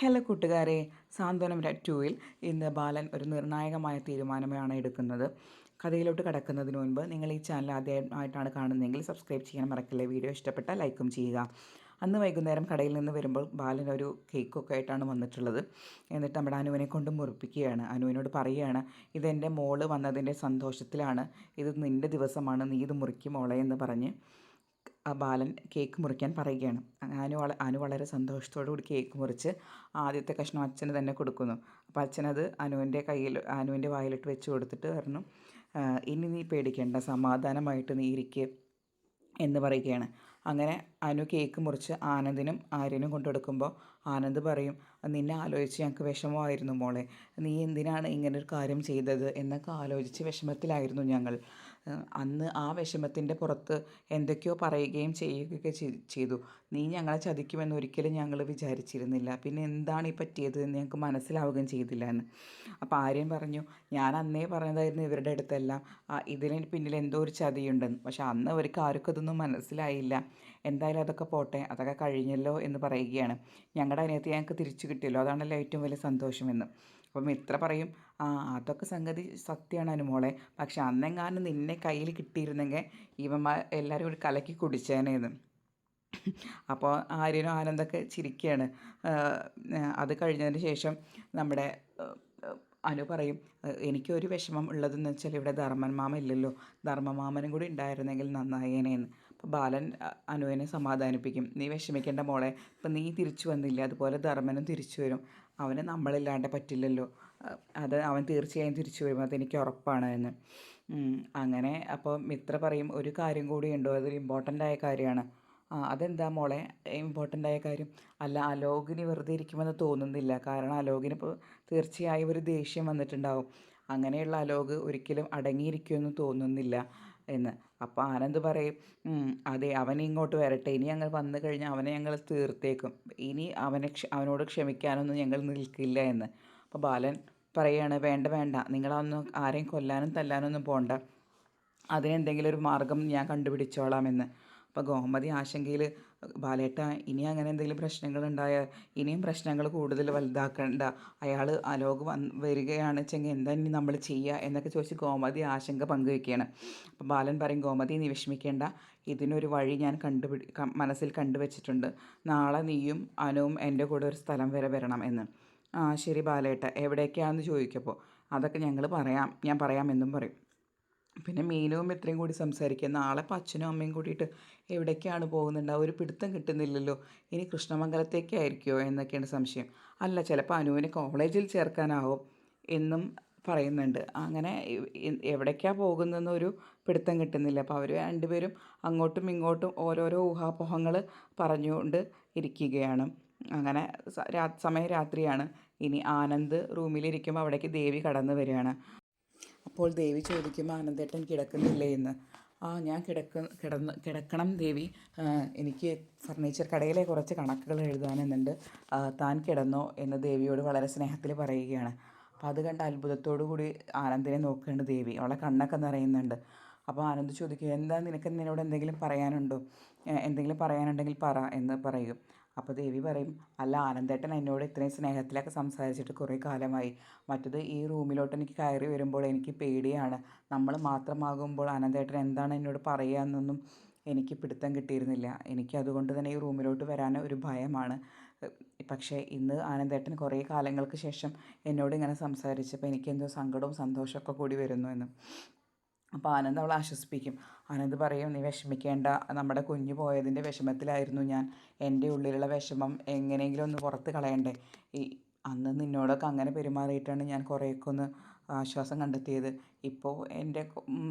Hello കൂട്ടുകാരെ, സാന്ത്വനം 2-ൽ ഇന്ന് ബാലൻ ഒരു നിർണായകമായ തീരുമാനമാണ് എടുക്കുന്നത്. കഥയിലോട്ട് കടക്കുന്നതിന് മുൻപ് നിങ്ങൾ ഈ ചാനൽ ആദ്യമായിട്ടാണ് കാണുന്നതെങ്കിൽ സബ്സ്ക്രൈബ് ചെയ്യാൻ മറക്കില്ലേ. വീഡിയോ ഇഷ്ടപ്പെട്ടാൽ ലൈക്കും ചെയ്യുക. അന്ന് വൈകുന്നേരം കടയിൽ നിന്ന് വരുമ്പോൾ ബാലൻ ഒരു കേക്കൊക്കെ ആയിട്ടാണ് വന്നിട്ടുള്ളത്. എന്നിട്ട് നമ്മുടെ അനുവിനെ കൊണ്ട് മുറിപ്പിക്കുകയാണ്. അനുവിനോട് പറയുകയാണ്, ഇതെൻ്റെ മോള് വന്നതിൻ്റെ സന്തോഷത്തിലാണ്, ഇത് നിൻ്റെ ദിവസമാണ്, നീ ഇത് മുറിക്കും മോളെ എന്ന് പറഞ്ഞ് ആ ബാലൻ കേക്ക് മുറിക്കാൻ പറയുകയാണ്. അനു വളരെ സന്തോഷത്തോടു കൂടി കേക്ക് മുറിച്ച് ആദ്യത്തെ കഷ്ണം അച്ഛന് തന്നെ കൊടുക്കുന്നു. അപ്പോൾ അച്ഛനത് അനുവിൻ്റെ വായിലിട്ട് വെച്ച് കൊടുത്തിട്ട് പറഞ്ഞു, ഇനി നീ പേടിക്കേണ്ട, സമാധാനമായിട്ട് നീ ഇരിക്കുക എന്ന് പറയുകയാണ്. അങ്ങനെ അനു കേക്ക് മുറിച്ച് ആനന്ദിനും ആര്യനും കൊണ്ടുകൊടുക്കുമ്പോൾ ആനന്ദ് പറയും, നിന്നെ ആലോചിച്ച് ഞങ്ങൾക്ക് വിഷമമായിരുന്നു മോളെ, നീ എന്തിനാണ് ഇങ്ങനൊരു കാര്യം ചെയ്തത് എന്നൊക്കെ ആലോചിച്ച് വിഷമത്തിലായിരുന്നു ഞങ്ങൾ. അന്ന് ആ വിഷമത്തിൻ്റെ പുറത്ത് എന്തൊക്കെയോ പറയുകയും ചെയ്യുകയൊക്കെ ചെയ്തു. നീ ഞങ്ങളെ ചതിക്കുമെന്ന് ഒരിക്കലും ഞങ്ങൾ വിചാരിച്ചിരുന്നില്ല. പിന്നെ എന്താണ് ഈ പറ്റിയത് എന്ന് ഞങ്ങൾക്ക് മനസ്സിലാവുകയും ചെയ്തില്ല എന്ന്. അപ്പോൾ ആര്യൻ പറഞ്ഞു, ഞാൻ അന്നേ പറഞ്ഞതായിരുന്നു ഇവരുടെ അടുത്തെല്ലാം ഇതിന് പിന്നിൽ എന്തോ ഒരു ചതിയുണ്ടെന്ന്. പക്ഷെ അന്ന് അവർക്ക് ആർക്കും അതൊന്നും മനസ്സിലായില്ല. എന്തായാലും അതൊക്കെ പോട്ടെ, അതൊക്കെ കഴിഞ്ഞല്ലോ എന്ന് പറയുകയാണ്. ഞങ്ങളുടെ അനിയത്തി ഞങ്ങൾക്ക് തിരിച്ചു കിട്ടിയല്ലോ, അതാണല്ലോ ഏറ്റവും വലിയ സന്തോഷമെന്ന്. അപ്പം മിത്ര പറയും, അതൊക്കെ സംഗതി സത്യമാണ് അനുമോളെ, പക്ഷെ അന്നെങ്ങാനും നിന്നെ കയ്യിൽ കിട്ടിയിരുന്നെങ്കിൽ ഇവന്മാർ എല്ലാവരും കൂടി കലക്കി കുടിച്ചേനേന്ന്. അപ്പോൾ ആര്യനും ആനന്ദൊക്കെ ചിരിക്കുകയാണ്. അത് കഴിഞ്ഞതിന് ശേഷം നമ്മുടെ അനു പറയും, എനിക്കൊരു വിഷമം ഉള്ളതെന്ന് വെച്ചാൽ ഇവിടെ ധർമ്മൻ മാമ ഇല്ലല്ലോ, ധർമ്മമാമനും കൂടി ഉണ്ടായിരുന്നെങ്കിൽ നന്നായേനേന്ന്. അപ്പോൾ ബാലൻ അനുവിനെ സമാധാനിപ്പിക്കും, നീ വിഷമിക്കേണ്ട മോളെ, ഇപ്പം നീ തിരിച്ചു വന്നില്ല, അതുപോലെ ധർമ്മനും തിരിച്ചു വരും, അവന് നമ്മളില്ലാണ്ട് പറ്റില്ലല്ലോ, അത് അവൻ തീർച്ചയായും തിരിച്ചു വരും, അതെനിക്ക് ഉറപ്പാണ് എന്ന്. അങ്ങനെ അപ്പോൾ മിത്ര പറയും, ഒരു കാര്യം കൂടിയുണ്ടോ, അതൊരു ഇമ്പോർട്ടൻ്റ് ആയ കാര്യമാണ്. അതെന്താ മോളെ ഇമ്പോർട്ടൻ്റ് ആയ കാര്യം? അല്ല, അലോകിനി വെറുതെ ഇരിക്കുമെന്ന് തോന്നുന്നില്ല, കാരണം അലോകിന് ഇപ്പോൾ തീർച്ചയായും ഒരു ദേഷ്യം വന്നിട്ടുണ്ടാവും. അങ്ങനെയുള്ള അലോക് ഒരിക്കലും അടങ്ങിയിരിക്കുമെന്ന് തോന്നുന്നില്ല എന്ന്. അപ്പോൾ ആനന്ദ് പറയും, അതെ, അവൻ ഇങ്ങോട്ട് വരട്ടെ, ഇനി ഞങ്ങൾ വന്നു കഴിഞ്ഞാൽ അവനെ ഞങ്ങൾ തീർത്തേക്കും, ഇനി അവനോട് ക്ഷമിക്കാനൊന്നും ഞങ്ങൾ നിൽക്കില്ല എന്ന്. അപ്പോൾ ബാലൻ പറയുകയാണ്, വേണ്ട വേണ്ട, നിങ്ങളൊന്നും ആരെയും കൊല്ലാനും തല്ലാനൊന്നും പോകണ്ട, അതിനെന്തെങ്കിലും ഒരു മാർഗം ഞാൻ കണ്ടുപിടിച്ചോളാമെന്ന്. അപ്പോൾ ഗോമതി ആശങ്കയിൽ, ബാലേട്ട, ഇനി അങ്ങനെ എന്തെങ്കിലും പ്രശ്നങ്ങളുണ്ടായാൽ ഇനിയും പ്രശ്നങ്ങൾ കൂടുതൽ വലുതാക്കണ്ട, അയാൾ അലോക് വരികയാണ് വെച്ചെങ്കിൽ എന്താ ഇനി നമ്മൾ ചെയ്യുക എന്നൊക്കെ ചോദിച്ച് ഗോമതി ആശങ്ക പങ്കുവയ്ക്കുകയാണ്. അപ്പോൾ ബാലൻ പറയും, ഗോമതി നീ വിഷമിക്കേണ്ട, ഇതിനൊരു വഴി ഞാൻ മനസ്സിൽ കണ്ടുവച്ചിട്ടുണ്ട്, നാളെ നീയും അനുവും എൻ്റെ കൂടെ ഒരു സ്ഥലം വരെ വരണം എന്ന്. ശരി ബാലേട്ട, എവിടേക്കാണെന്ന് ചോദിക്കപ്പോൾ അതൊക്കെ ഞാൻ പറയാമെന്നും പറയും. പിന്നെ മീനുവും ഇത്രയും കൂടി സംസാരിക്കുക, നാളെ ഇപ്പോൾ അച്ഛനും അമ്മയും കൂടിയിട്ട് എവിടേക്കാണ് പോകുന്നുണ്ടാവുക, ഒരു പിടുത്തം കിട്ടുന്നില്ലല്ലോ, ഇനി കൃഷ്ണമംഗലത്തേക്കായിരിക്കുമോ എന്നൊക്കെയാണ് സംശയം. അല്ല, ചിലപ്പോൾ അനുവിനെ കോളേജിൽ ചേർക്കാനാവും എന്നും പറയുന്നുണ്ട്. അങ്ങനെ എവിടേക്കാണ് പോകുന്നതെന്നൊരു പിടുത്തം കിട്ടുന്നില്ല. അപ്പോൾ അവർ രണ്ടുപേരും അങ്ങോട്ടും ഇങ്ങോട്ടും ഓരോരോ ഊഹാപോഹങ്ങൾ പറഞ്ഞുകൊണ്ട് ഇരിക്കുകയാണ്. അങ്ങനെ സമയം രാത്രിയാണ്. ഇനി ആനന്ദ് റൂമിലിരിക്കുമ്പോൾ അവിടേക്ക് ദേവി കടന്നു വരികയാണ്. അപ്പോൾ ദേവി ചോദിക്കും, ആനന്ദേട്ടൻ കിടക്കുന്നില്ലേ എന്ന്. ഞാൻ കിടക്കണം ദേവി, എനിക്ക് ഫർണിച്ചർ കടയിലെ കുറച്ച് കണക്കുകൾ എഴുതാനെന്നുണ്ട്, താൻ കിടന്നോ എന്ന് ദേവിയോട് വളരെ സ്നേഹത്തിൽ പറയുകയാണ്. അപ്പോൾ അത് കണ്ട് അത്ഭുതത്തോടു കൂടി ആനന്ദിനെ നോക്കുകയാണ് ദേവി, അവളെ കണ്ണൊക്കെ നിറയുന്നുണ്ട്. അപ്പോൾ ആനന്ദ് ചോദിക്കും, എന്താ നിനക്ക് എന്നോട് എന്തെങ്കിലും പറയാനുണ്ടോ, എന്തെങ്കിലും പറയാനുണ്ടെങ്കിൽ പറ എന്ന് പറയും. അപ്പോൾ ദേവി പറയും, അല്ല, ആനന്ദേട്ടൻ എന്നോട് ഇത്രയും സ്നേഹത്തിലൊക്കെ സംസാരിച്ചിട്ട് കുറേ കാലമായി, മറ്റത് ഈ റൂമിലോട്ട് എനിക്ക് കയറി വരുമ്പോൾ എനിക്ക് പേടിയാണ്, നമ്മൾ മാത്രമാകുമ്പോൾ ആനന്ദേട്ടൻ എന്താണ് എന്നോട് പറയുക എന്നൊന്നും എനിക്ക് പിടുത്തം കിട്ടിയിരുന്നില്ല, എനിക്ക് അതുകൊണ്ട് തന്നെ ഈ റൂമിലോട്ട് വരാൻ ഒരു ഭയമാണ്. പക്ഷേ ഇന്ന് ആനന്ദേട്ടൻ കുറേ കാലങ്ങൾക്ക് ശേഷം എന്നോട് ഇങ്ങനെ സംസാരിച്ചപ്പോൾ എനിക്കെന്തോ സങ്കടവും സന്തോഷമൊക്കെ കൂടി വരുന്നു എന്ന്. അപ്പോൾ ആനന്ദ് അവളെ ആശ്വസിപ്പിക്കും. ആനന്ദ് പറയും, നീ വിഷമിക്കേണ്ട, നമ്മുടെ കുഞ്ഞ് പോയതിൻ്റെ വിഷമത്തിലായിരുന്നു ഞാൻ, എൻ്റെ ഉള്ളിലുള്ള വിഷമം എങ്ങനെയെങ്കിലും ഒന്ന് പുറത്ത് കളയണ്ടേ, അന്ന് നിന്നോടൊക്കെ അങ്ങനെ പെരുമാറിയിട്ടാണ് ഞാൻ കുറേയൊക്കെ ഒന്ന് ആശ്വാസം കണ്ടെത്തിയത്. ഇപ്പോൾ എൻ്റെ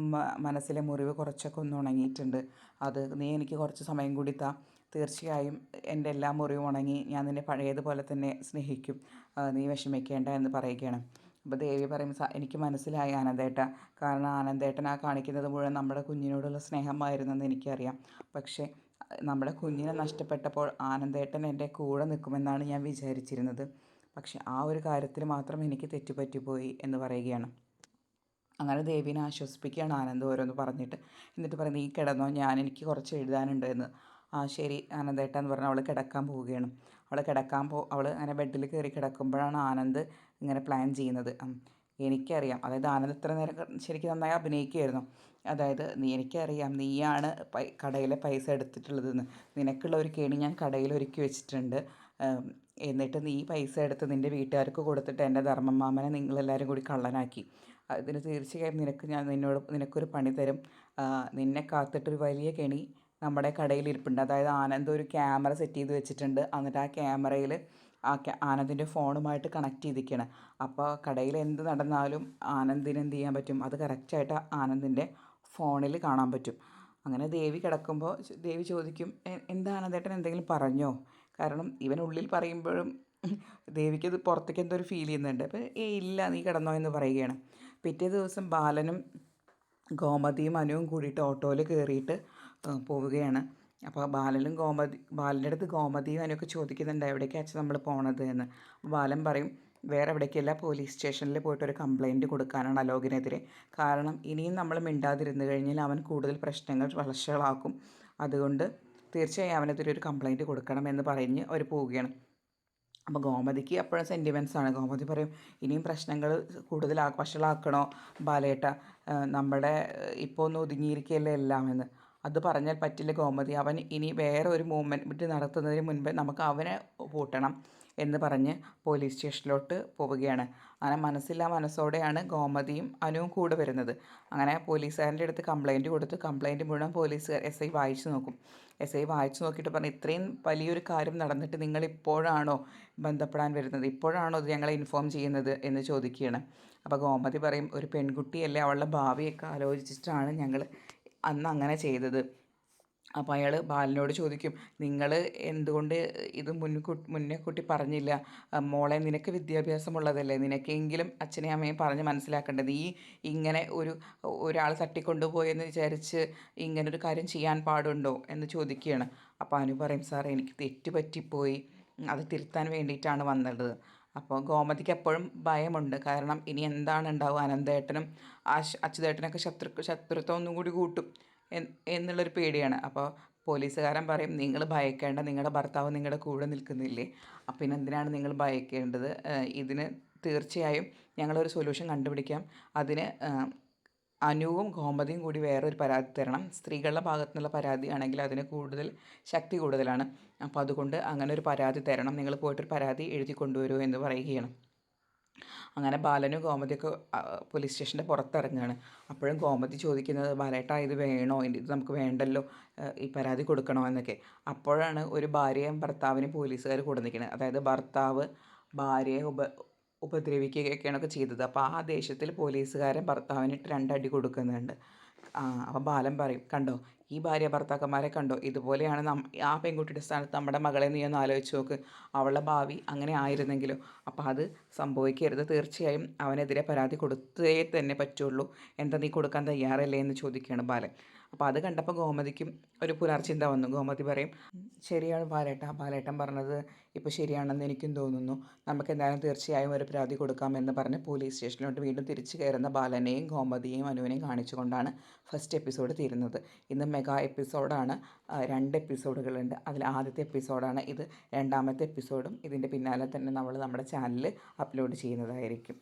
മനസ്സിലെ മുറിവ് കുറച്ചൊക്കെ ഒന്ന് ഉണങ്ങിയിട്ടുണ്ട്, അത് നീ എനിക്ക് കുറച്ച് സമയം കൂടി താ, തീർച്ചയായും എൻ്റെ എല്ലാ മുറിവും ഉണങ്ങി ഞാൻ നിന്നെ പഴയതുപോലെ തന്നെ സ്നേഹിക്കും, നീ വിഷമിക്കേണ്ട എന്ന് പറയുകയാണ്. അപ്പോൾ ദേവി പറയും, എനിക്ക് മനസ്സിലായി ആനന്ദേട്ട, കാരണം ആനന്ദേട്ടൻ കാണിക്കുന്നത് മുഴുവൻ നമ്മുടെ കുഞ്ഞിനോടുള്ള സ്നേഹമായിരുന്നെന്ന് എനിക്കറിയാം, പക്ഷേ നമ്മുടെ കുഞ്ഞിനെ നഷ്ടപ്പെട്ടപ്പോൾ ആനന്ദേട്ടൻ എൻ്റെ കൂടെ നിൽക്കുമെന്നാണ് ഞാൻ വിചാരിച്ചിരുന്നത്, പക്ഷെ ആ ഒരു കാര്യത്തിൽ മാത്രം എനിക്ക് തെറ്റുപറ്റിപ്പോയി എന്ന് പറയുകയാണ്. അങ്ങനെ ദേവീനെ ആശ്വസിപ്പിക്കുകയാണ് ആനന്ദ് ഓരോന്ന് പറഞ്ഞിട്ട്. എന്നിട്ട് പറയും, നീ കിടന്നോ, എനിക്ക് കുറച്ച് എഴുതാനുണ്ട് എന്ന്. ശരി ആനന്ദേട്ട എന്ന് പറഞ്ഞാൽ അവൾ കിടക്കാൻ പോവുകയാണ്. അവൾ അങ്ങനെ ബെഡിൽ കയറി കിടക്കുമ്പോഴാണ് ആനന്ദ് ഇങ്ങനെ പ്ലാൻ ചെയ്യുന്നത്. എനിക്കറിയാം, അതായത് ആനന്ദ് ഇത്ര നേരം ശരിക്കും നന്നായി അഭിനയിക്കുകയായിരുന്നു. അതായത് എനിക്കറിയാം നീയാണ് കടയിലെ പൈസ എടുത്തിട്ടുള്ളതെന്ന്. നിനക്കുള്ള ഒരു കെണി ഞാൻ കടയിൽ ഒരുക്കി വെച്ചിട്ടുണ്ട്. എന്നിട്ട് നീ പൈസ എടുത്ത് നിൻ്റെ വീട്ടുകാർക്ക് കൊടുത്തിട്ട് എൻ്റെ ധർമ്മം മാമനെ നിങ്ങളെല്ലാവരും കൂടി കള്ളനാക്കി. അതിന് തീർച്ചയായും നിനക്കൊരു പണി തരും. നിന്നെ കാത്തിട്ടൊരു വലിയ കെണി നമ്മുടെ കടയിൽ ഇരിപ്പുണ്ട്. അതായത് ആനന്ദ് ഒരു ക്യാമറ സെറ്റ് ചെയ്ത് വെച്ചിട്ടുണ്ട്. എന്നിട്ട് ആ ക്യാമറയിൽ ആനന്ദിൻ്റെ ഫോണുമായിട്ട് കണക്ട് ചെയ്തിരിക്കുകയാണ്. അപ്പോൾ കടയിൽ എന്ത് നടന്നാലും ആനന്ദിന് എന്ത് ചെയ്യാൻ പറ്റും, അത് കറക്റ്റായിട്ട് ആനന്ദിൻ്റെ ഫോണിൽ കാണാൻ പറ്റും. അങ്ങനെ ദേവി കിടക്കുമ്പോൾ ദേവി ചോദിക്കും, എന്താ ആനന്ദേട്ടൻ എന്തെങ്കിലും പറഞ്ഞോ? കാരണം ഇവനുള്ളിൽ പറയുമ്പോഴും ദേവിക്കത് പുറത്തേക്ക് എന്തോ ഒരു ഫീൽ ചെയ്യുന്നുണ്ട്. അപ്പോൾ ഇല്ല, നീ കിടന്നോ എന്ന് പറയുകയാണ്. പിറ്റേ ദിവസം ബാലനും ഗോമതിയും അനുവും കൂടിയിട്ട് ഓട്ടോയിൽ കയറിയിട്ട് പോവുകയാണ്. അപ്പോൾ ബാലൻ്റെ അടുത്ത് ഗോമതിയും അനുവൊക്കെ ചോദിക്കുന്നുണ്ട്, എവിടേക്കാണ് അച്ഛൻ നമ്മൾ പോണത് എന്ന്. ബാലൻ പറയും, വേറെ എവിടേക്കല്ല, പോലീസ് സ്റ്റേഷനിൽ പോയിട്ടൊരു കംപ്ലയിൻറ്റ് കൊടുക്കാനാണ് അലോകിനെതിരെ. കാരണം ഇനിയും നമ്മൾ മിണ്ടാതിരുന്നു കഴിഞ്ഞാൽ അവൻ കൂടുതൽ പ്രശ്നങ്ങൾ വഷളാക്കും. അതുകൊണ്ട് തീർച്ചയായും അവനെതിരെ ഒരു കംപ്ലയിൻറ്റ് കൊടുക്കണം എന്ന് പറഞ്ഞ് അവർ പോവുകയാണ്. അപ്പോൾ ഗോമതിക്ക് അപ്പോഴും സെൻറ്റിമെൻറ്റ്സാണ്. ഗോമതി പറയും, ഇനിയും പ്രശ്നങ്ങൾ കൂടുതൽ വഷളാക്കണോ ബാലേട്ട, നമ്മുടെ ഇപ്പോൾ ഒന്ന് ഒതുങ്ങിയിരിക്കുകയല്ലേ എല്ലാം എന്ന്. അത് പറഞ്ഞാൽ പറ്റില്ല ഗോമതി, അവൻ ഇനി വേറെ ഒരു മൂവ്മെൻറ്റ് നടത്തുന്നതിന് മുൻപേ നമുക്ക് അവനെ പൂട്ടണം എന്ന് പറഞ്ഞ് പോലീസ് സ്റ്റേഷനിലോട്ട് പോവുകയാണ്. അങ്ങനെ മനസ്സില്ലാ മനസ്സോടെയാണ് ഗോമതിയും അനുവും കൂടെ വരുന്നത്. അങ്ങനെ പോലീസുകാരൻ്റെ അടുത്ത് കംപ്ലയിൻറ്റ് കൊടുത്ത് കംപ്ലയിൻറ്റ് മുഴുവൻ എസ് ഐ വായിച്ചു നോക്കും. എസ് ഐ വായിച്ചു നോക്കിയിട്ട് പറഞ്ഞു, ഇത്രയും വലിയൊരു കാര്യം നടന്നിട്ട് നിങ്ങൾ ഇപ്പോഴാണോ ബന്ധപ്പെടാൻ വരുന്നത്, ഇപ്പോഴാണോ ഇത് ഞങ്ങളെ ഇൻഫോം ചെയ്യുന്നത് എന്ന് ചോദിക്കുകയാണ്. അപ്പോൾ ഗോമതി പറയും, ഒരു പെൺകുട്ടിയല്ലേ, അവളുടെ ഭാവിയൊക്കെ ആലോചിച്ചിട്ടാണ് ഞങ്ങൾ അന്ന് അങ്ങനെ ചെയ്തത്. അപ്പോൾ അയാൾ ബാലനോട് ചോദിക്കും, നിങ്ങൾ എന്തുകൊണ്ട് ഇത് മുന്നേ കൂട്ടി പറഞ്ഞില്ല? മോളെ, നിനക്ക് വിദ്യാഭ്യാസമുള്ളതല്ലേ, നിനക്കെങ്കിലും അച്ഛനെയും അമ്മയും പറഞ്ഞ് മനസ്സിലാക്കേണ്ടത്. ഇങ്ങനെ ഒരാൾ തട്ടിക്കൊണ്ടുപോയെന്ന് വിചാരിച്ച് ഇങ്ങനൊരു കാര്യം ചെയ്യാൻ പാടുണ്ടോ എന്ന് ചോദിക്കുകയാണ്. അപ്പോൾ അനു പറയും, സാർ എനിക്ക് തെറ്റ് പറ്റിപ്പോയി, അത് തിരുത്താൻ വേണ്ടിയിട്ടാണ് വന്നത്. അപ്പോൾ ഗോമതിക്ക് എപ്പോഴും ഭയമുണ്ട്. കാരണം ഇനി എന്താണ് ഉണ്ടാവുക, അനന്തേട്ടനും അച്യുതേട്ടനൊക്കെ ശത്രുത്വം ഒന്നും കൂടി കൂട്ടും എന്നുള്ളൊരു പേടിയാണ്. അപ്പോൾ പോലീസുകാരൻ പറയും, നിങ്ങൾ ഭയക്കേണ്ട, നിങ്ങളുടെ ഭർത്താവ് നിങ്ങളുടെ കൂടെ നിൽക്കുന്നില്ലേ, അപ്പം പിന്നെ എന്തിനാണ് നിങ്ങൾ ഭയക്കേണ്ടത്? ഇതിന് തീർച്ചയായും ഞങ്ങളൊരു സൊല്യൂഷൻ കണ്ടുപിടിക്കാം. അതിന് അനുവും ഗോമതിയും കൂടി വേറൊരു പരാതി തരണം. സ്ത്രീകളുടെ ഭാഗത്തു നിന്നുള്ള പരാതിയാണെങ്കിൽ അതിന് കൂടുതൽ ശക്തി കൂടുതലാണ്. അപ്പോൾ അതുകൊണ്ട് അങ്ങനെ ഒരു പരാതി തരണം, നിങ്ങൾ പോയിട്ടൊരു പരാതി എഴുതി കൊണ്ടുവരൂ എന്ന് പറയുകയാണ്. അങ്ങനെ ബാലനും ഗോമതിയൊക്കെ പോലീസ് സ്റ്റേഷൻ്റെ പുറത്തിറങ്ങുകയാണ്. അപ്പോഴും ഗോമതി ചോദിക്കുന്നത്, ബാലേട്ടാ ഇത് വേണോ, ഇത് നമുക്ക് വേണ്ടല്ലോ, ഈ പരാതി കൊടുക്കണോ എന്നൊക്കെ. അപ്പോഴാണ് ഒരു ഭാര്യയും ഭർത്താവിനും പോലീസുകാർ കൂടെ നിൽക്കുന്നത്. അതായത് ഭർത്താവ് ഭാര്യയെ ഉപദ്രവിക്കുകയൊക്കെയാണ് ചെയ്തത്. അപ്പോൾ ആ ദേഷ്യത്തിൽ പോലീസുകാരൻ ഭർത്താവിനിട്ട് 2 അടി കൊടുക്കുന്നുണ്ട്. അപ്പോൾ ബാലൻ പറയും, കണ്ടോ ഈ ഭാര്യ ഭർത്താക്കന്മാരെ കണ്ടോ, ഇതുപോലെയാണ് ആ പെൺകുട്ടിയുടെ സ്ഥാനത്ത് നമ്മുടെ മകളെ നീ ഒന്ന് ആലോചിച്ച് നോക്ക്, അവളുടെ ഭാവി അങ്ങനെ ആയിരുന്നെങ്കിലോ. അപ്പോൾ അത് സംഭവിക്കരുത്, തീർച്ചയായും അവനെതിരെ പരാതി കൊടുത്തേ തന്നെ പറ്റുള്ളൂ, എന്താ നീ കൊടുക്കാൻ തയ്യാറല്ലേ എന്ന് ചോദിക്കുകയാണ് ബാലൻ. അപ്പോൾ അത് കണ്ടപ്പോൾ ഗോമതിക്കും ഒരു പുലർച്ചിന്ത വന്നു. ഗോമതി പറയും, ശരിയാണ് ബാലേട്ടൻ പറഞ്ഞത് ഇപ്പോൾ ശരിയാണെന്ന് എനിക്കും തോന്നുന്നു, നമുക്ക് എന്തായാലും തീർച്ചയായും ഒരു പരാതി കൊടുക്കാമെന്ന് പറഞ്ഞ് പോലീസ് സ്റ്റേഷനിലോട്ട് വീണ്ടും തിരിച്ചു കയറുന്ന ബാലനെയും ഗോമതിയെയും അനുവിനെയും കാണിച്ചുകൊണ്ടാണ് ഫസ്റ്റ് എപ്പിസോഡ് തീരുന്നത്. ഇന്ന് മെഗാ എപ്പിസോഡാണ്, 2 എപ്പിസോഡുകളുണ്ട്. അതിൽ ആദ്യത്തെ എപ്പിസോഡാണ് ഇത്. രണ്ടാമത്തെ എപ്പിസോഡും ഇതിൻ്റെ പിന്നാലെ തന്നെ നമ്മൾ നമ്മുടെ ചാനലിൽ അപ്ലോഡ് ചെയ്യുന്നതായിരിക്കും.